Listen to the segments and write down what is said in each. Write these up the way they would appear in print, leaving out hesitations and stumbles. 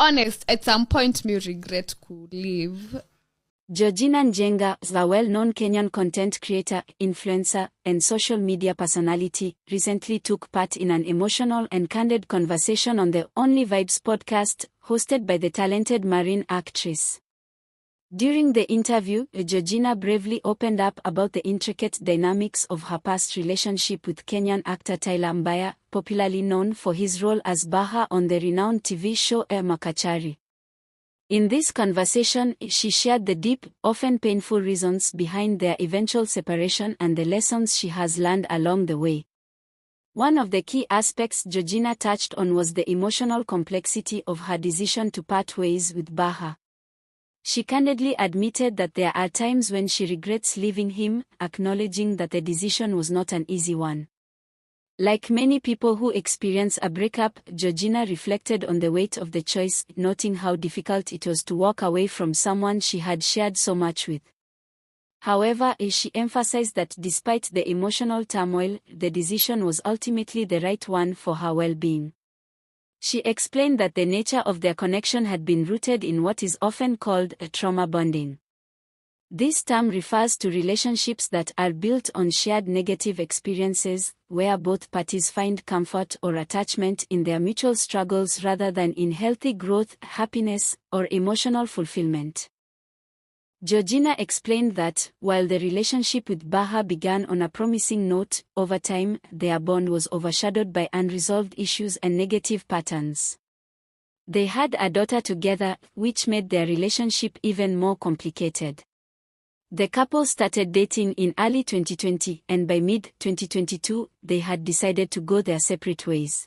honest, at some point me regret could leave. Georgina Njenga, the well-known Kenyan content creator, influencer, and social media personality, recently took part in an emotional and candid conversation on the Only Vibes podcast, hosted by the talented marine actress. During the interview, Georgina bravely opened up about the intricate dynamics of her past relationship with Kenyan actor Tyler Mbaya, popularly known for his role as Baha on the renowned TV show Makachari. In this conversation, she shared the deep, often painful reasons behind their eventual separation and the lessons she has learned along the way. One of the key aspects Georgina touched on was the emotional complexity of her decision to part ways with Baha. She candidly admitted that there are times when she regrets leaving him, acknowledging that the decision was not an easy one. Like many people who experience a breakup, Georgina reflected on the weight of the choice, noting how difficult it was to walk away from someone she had shared so much with. However, she emphasized that despite the emotional turmoil, the decision was ultimately the right one for her well-being. She explained that the nature of their connection had been rooted in what is often called a trauma bonding. This term refers to relationships that are built on shared negative experiences, where both parties find comfort or attachment in their mutual struggles rather than in healthy growth, happiness, or emotional fulfillment. Georgina explained that, while the relationship with Baha began on a promising note, over time, their bond was overshadowed by unresolved issues and negative patterns. They had a daughter together, which made their relationship even more complicated. The couple started dating in early 2020, and by mid-2022, they had decided to go their separate ways.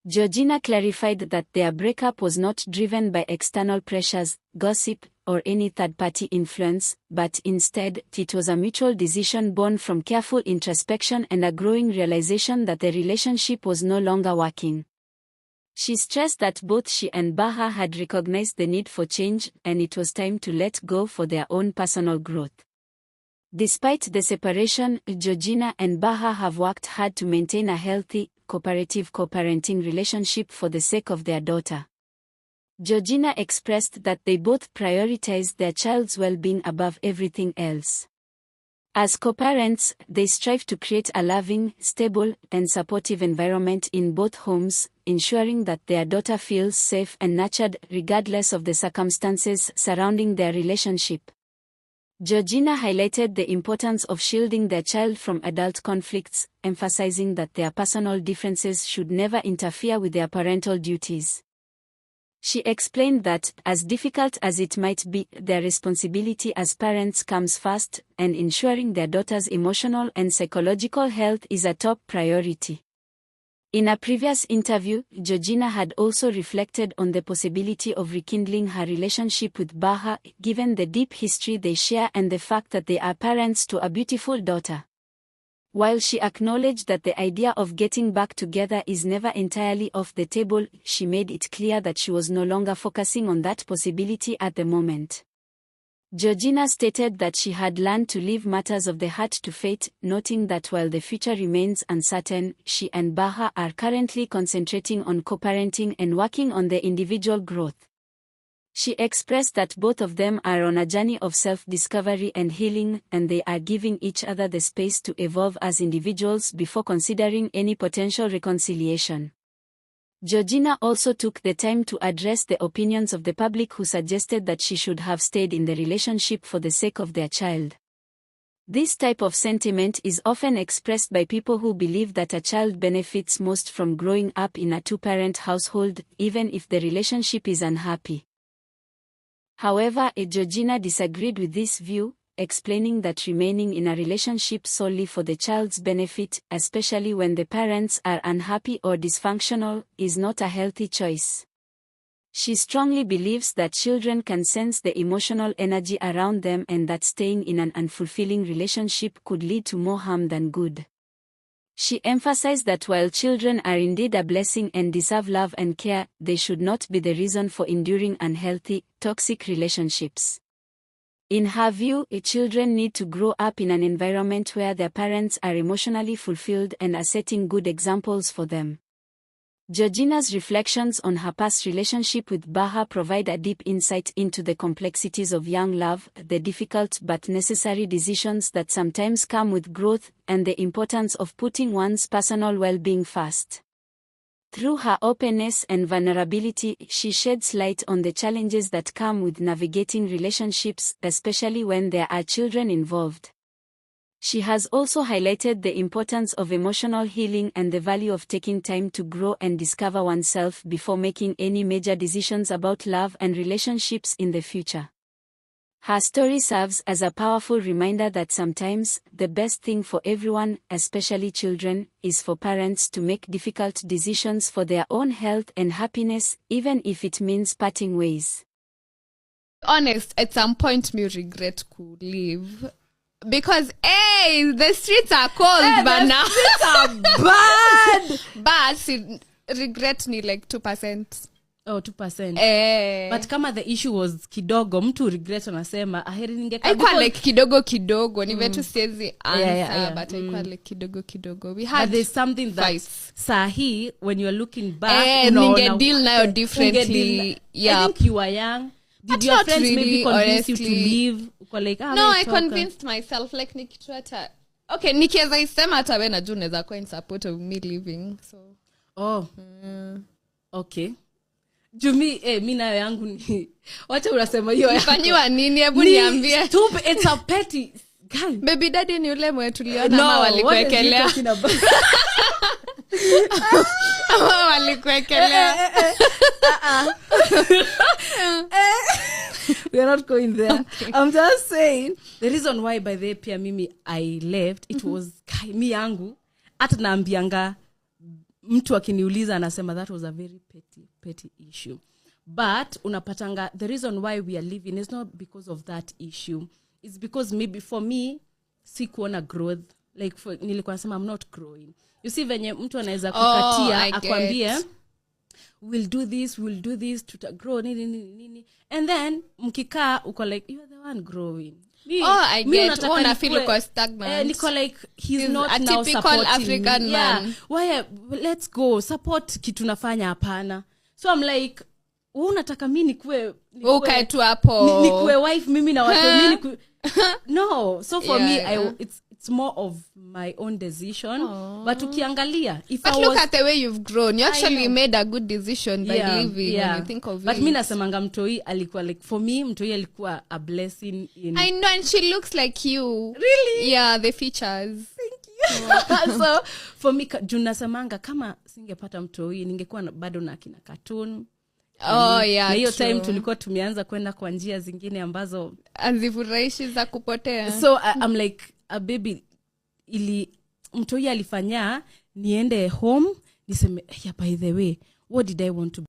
Georgina clarified that their breakup was not driven by external pressures, gossip, or any third-party influence, but instead, it was a mutual decision born from careful introspection and a growing realization that the relationship was no longer working. She stressed that both she and Baha had recognized the need for change, and it was time to let go for their own personal growth. Despite the separation, Georgina and Baha have worked hard to maintain a healthy, cooperative co-parenting relationship for the sake of their daughter. Georgina expressed that they both prioritized their child's well-being above everything else. As co-parents, they strive to create a loving, stable, and supportive environment in both homes, ensuring that their daughter feels safe and nurtured regardless of the circumstances surrounding their relationship. Georgina highlighted the importance of shielding their child from adult conflicts, emphasizing that their personal differences should never interfere with their parental duties. She explained that, as difficult as it might be, their responsibility as parents comes first, and ensuring their daughter's emotional and psychological health is a top priority. In a previous interview, Georgina had also reflected on the possibility of rekindling her relationship with Baha, given the deep history they share and the fact that they are parents to a beautiful daughter. While she acknowledged that the idea of getting back together is never entirely off the table, she made it clear that she was no longer focusing on that possibility at the moment. Georgina stated that she had learned to leave matters of the heart to fate, noting that while the future remains uncertain, she and Baha are currently concentrating on co-parenting and working on their individual growth. She expressed that both of them are on a journey of self-discovery and healing, and they are giving each other the space to evolve as individuals before considering any potential reconciliation. Georgina also took the time to address the opinions of the public who suggested that she should have stayed in the relationship for the sake of their child. This type of sentiment is often expressed by people who believe that a child benefits most from growing up in a two-parent household, even if the relationship is unhappy. However, Georgina disagreed with this view, explaining that remaining in a relationship solely for the child's benefit, especially when the parents are unhappy or dysfunctional, is not a healthy choice. She strongly believes that children can sense the emotional energy around them and that staying in an unfulfilling relationship could lead to more harm than good. She emphasized that while children are indeed a blessing and deserve love and care, they should not be the reason for enduring unhealthy, toxic relationships. In her view, children need to grow up in an environment where their parents are emotionally fulfilled and are setting good examples for them. Georgina's reflections on her past relationship with Baha provide a deep insight into the complexities of young love, the difficult but necessary decisions that sometimes come with growth, and the importance of putting one's personal well-being first. Through her openness and vulnerability, she sheds light on the challenges that come with navigating relationships, especially when there are children involved. She has also highlighted the importance of emotional healing and the value of taking time to grow and discover oneself before making any major decisions about love and relationships in the future. Her story serves as a powerful reminder that sometimes, the best thing for everyone, especially children, is for parents to make difficult decisions for their own health and happiness, even if it means parting ways. Honest, at some point me regret could leave. Because, hey, the streets are cold, but now the streets are bad. But regret ni like 2%. Oh, 2%. But kama the issue was kidogo, mtu regret anasema aheri ningeka. Haikuwa like kidogo ni vetu siezi answer, but haikuwa like kidogo. We had there's something that sahi when you're looking back, ninge deal nayo differently. Yeah. I think you were young. Did your friends really, maybe convince you to leave? Like, no, I convinced myself like nikitu hata. Okay, nikiweza isema hata wewe najua unaweza kuwa in support of me leaving. So. Oh. Okay. Jumi, mimi nayo yangu ni wacha unasema hiyo yako. Fanywa nini? Hebu niambie. It's a petty guy. Baby daddy ni yule mwe tuliona ama walikuwekelea. Walikuwekelea. We are not going there. Okay. I'm just saying the reason why by the pia mimi I left, it was mi yangu hata naambianga mtu akiniuliza anasema that was a very petty issue. But unapatanga the reason why we are living is not because of that issue. It's because maybe for me sikuona growth. Like nilikuwa nasema I'm not growing. You see venye mtu anaweza kukatia akwambie we'll do this to grow nini. And then mkikaa uko like you're the one growing. I get. Wanna feel like stagnant. Niko like he's not a now typical supporting African me. man. Why let's go support kitu nafanya hapana. So I'm like unataka mimi nikuwe ukae tu hapo. Nikuwe wife mimi na watu mimi no. So for me it's more of my own decision. But ukiangalia look at the way you've grown. You actually made a good decision by leaving when you think of it. But mimi nasemanga mtoi alikuwa like for me mtoi alikuwa a blessing in I know, and she looks like you. Really? Yeah, the features. Thank you. So for me nasemanga kama singepata mtoi ningekuwa bado na kina cartoon. Yeah. Na hiyo time tulikuwa tumeanza kwenda kwa njia zingine ambazo azifurahishi za kupotea. So I'm like a baby mtoi alifanya niende home niseme yeah, by the way what did I want to